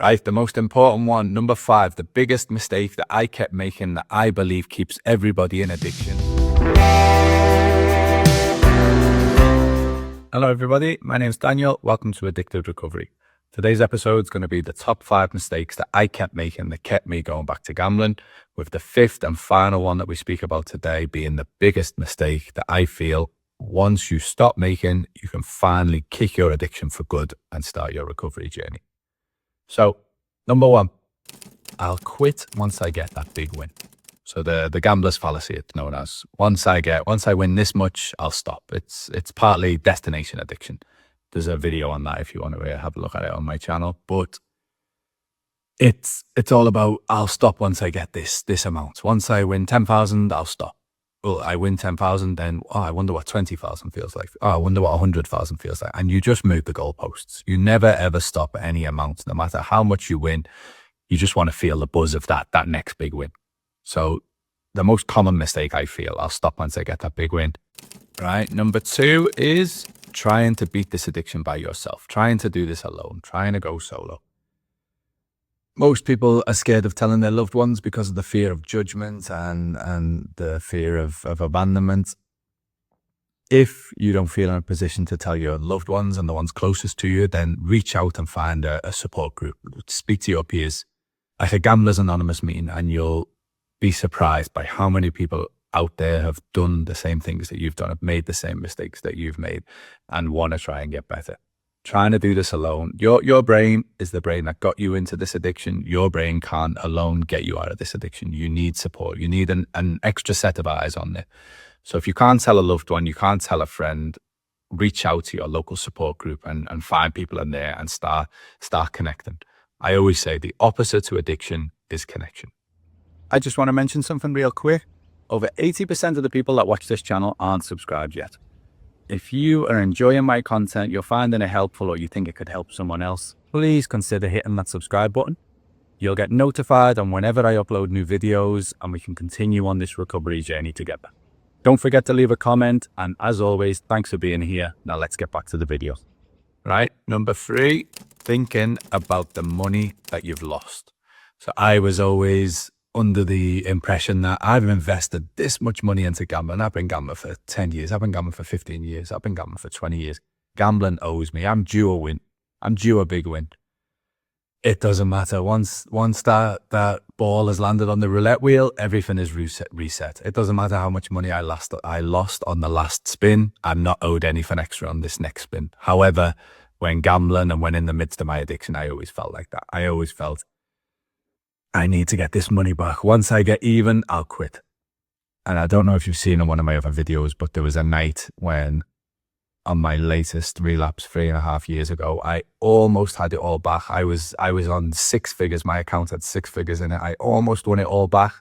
Right, the most important one, number 5, the biggest mistake that I kept making that I believe keeps everybody in addiction. Hello everybody, my name is Daniel. Welcome to Addicted Recovery. Today's episode is going to be the top 5 mistakes that I kept making that kept me going back to gambling, with the 5th and final one that we speak about today being the biggest mistake that I feel once you stop making, you can finally kick your addiction for good and start your recovery journey. So, number 1, I'll quit once I get that big win. So the gambler's fallacy, it's known as. Once I win this much, I'll stop. It's partly destination addiction. There's a video on that if you want to have a look at it on my channel. But it's all about, I'll stop once I get this amount. Once I win 10,000, I'll stop. Well, I win 10,000, then I wonder what 20,000 feels like. I wonder what 100,000 feels like. And you just move the goalposts. You never ever stop at any amount, no matter how much you win. You just want to feel the buzz of that next big win. So the most common mistake I feel, I'll stop once I get that big win. Right. Number 2 is trying to beat this addiction by yourself, trying to do this alone, trying to go solo. Most people are scared of telling their loved ones because of the fear of judgment and the fear of abandonment. If you don't feel in a position to tell your loved ones and the ones closest to you, then reach out and find a support group. Speak to your peers. Like a Gamblers Anonymous meeting, and you'll be surprised by how many people out there have done the same things that you've done, have made the same mistakes that you've made, and want to try and get better. Trying to do this alone. Your brain is the brain that got you into this addiction. Your brain can't alone get you out of this addiction. You need support. You need an extra set of eyes on it. So if you can't tell a loved one, you can't tell a friend, reach out to your local support group and find people in there and start connecting. I always say the opposite to addiction is connection. I just want to mention something real quick. Over 80% of the people that watch this channel aren't subscribed yet. If you are enjoying my content, you're finding it helpful, or you think it could help someone else, please consider hitting that subscribe button. You'll get notified on whenever I upload new videos, and we can continue on this recovery journey together. Don't forget to leave a comment, and as always, thanks for being here. Now let's get back to the video. Right, number 3, thinking about the money that you've lost. So I was always under the impression that I've invested this much money into gambling. I've been gambling for 10 years. I've been gambling for 15 years. I've been gambling for 20 years. Gambling owes me. I'm due a win. I'm due a big win. It doesn't matter. Once that ball has landed on the roulette wheel, everything is reset. It doesn't matter how much money I lost on the last spin. I'm not owed anything extra on this next spin. However, when gambling and when in the midst of my addiction, I always felt like that. I always felt, I need to get this money back. Once I get even, I'll quit. And I don't know if you've seen in one of my other videos, but there was a night when, on my latest relapse 3.5 years ago, I almost had it all back. I was on 6 figures. My account had 6 figures in it. I almost won it all back.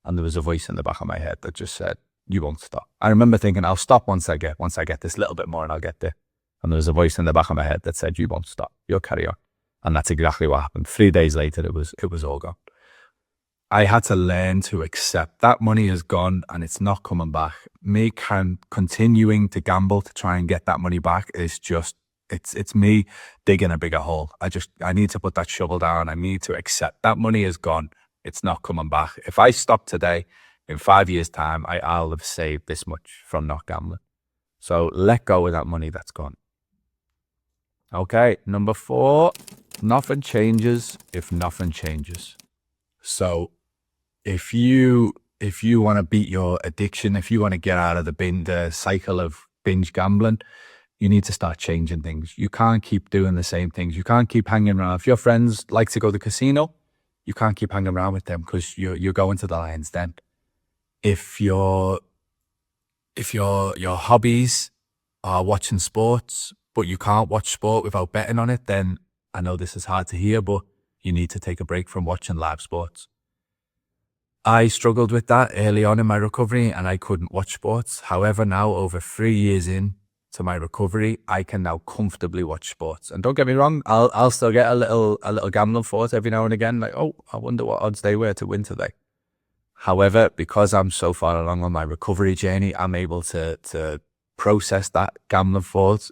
And there was a voice in the back of my head that just said, you won't stop. I remember thinking, I'll stop once I get this little bit more, and I'll get there. And there was a voice in the back of my head that said, you won't stop. You'll carry on. And that's exactly what happened. 3 days later, it was all gone. I had to learn to accept that money is gone and it's not coming back. Me continuing to gamble to try and get that money back is just, it's me digging a bigger hole. I need to put that shovel down. I need to accept that money is gone. It's not coming back. If I stop today, in 5 years' time, I'll have saved this much from not gambling. So let go of that money that's gone. Okay, number 4, nothing changes if nothing changes. So if you want to beat your addiction, if you want to get out of the cycle of binge gambling, you need to start changing things. You can't keep doing the same things. You can't keep hanging around. If your friends like to go to the casino, you can't keep hanging around with them because you're going to the Lion's Den. If your hobbies are watching sports, but you can't watch sport without betting on it, then I know this is hard to hear, but you need to take a break from watching live sports. I struggled with that early on in my recovery and I couldn't watch sports. However, now over 3 years in to my recovery, I can now comfortably watch sports. And don't get me wrong, I'll still get a little gambling thought every now and again, like, oh, I wonder what odds they were to win today. However, because I'm so far along on my recovery journey, I'm able to process that gambling thought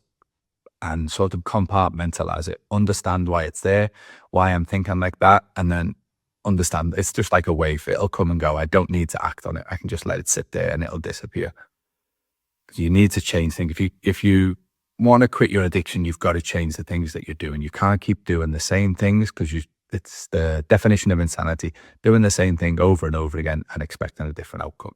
and sort of compartmentalize it, understand why it's there, why I'm thinking like that, and then understand it's just like a wave. It'll come and go. I don't need to act on it. I can just let it sit there and it'll disappear. You need to change things. If you want to quit your addiction, you've got to change the things that you're doing. You can't keep doing the same things, because it's the definition of insanity, doing the same thing over and over again and expecting a different outcome.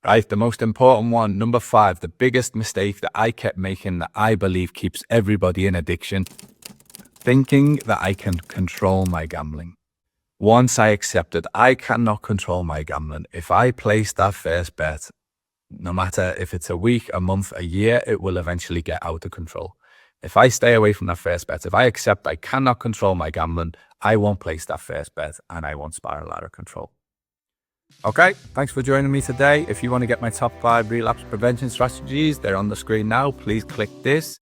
Right? The most important one, number 5, the biggest mistake that I kept making that I believe keeps everybody in addiction: thinking that I can control my gambling. Once I accepted I cannot control my gambling, if I place that first bet, no matter if it's a week, a month, a year, it will eventually get out of control. If I stay away from that first bet, if I accept I cannot control my gambling, I won't place that first bet and I won't spiral out of control. Okay, thanks for joining me today. If you want to get my top 5 relapse prevention strategies, they're on the screen now. Please click this.